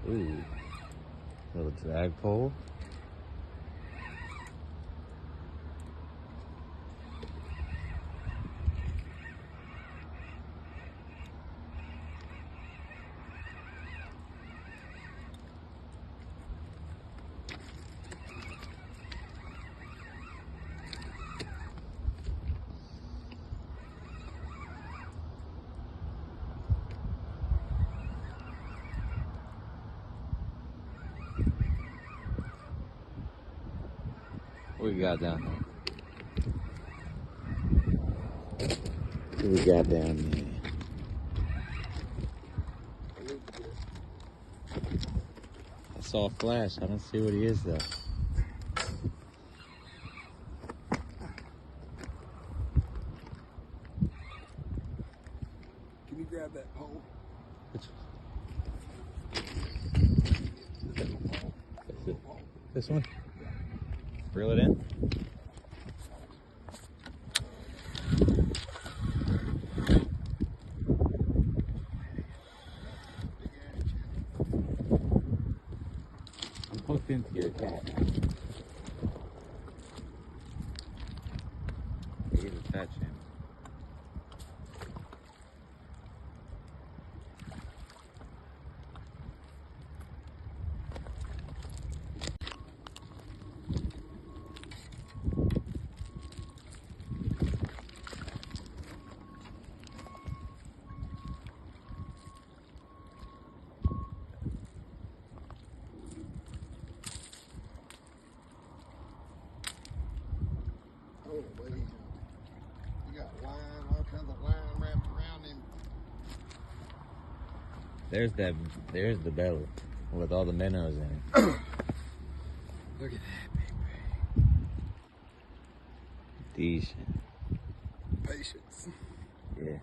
Ooh, little drag pole. What we got down there? What we got down there? I saw a flash. I don't see what he is though. Can you grab that pole? Which one? This one? Reel it in. I'm hooked into your cat. He's a fat champ. Oh, buddy. You got line, all kinds of line wrapped around him. There's the belly with all the minnows in it. Look at that, big Decent. patience. Yeah.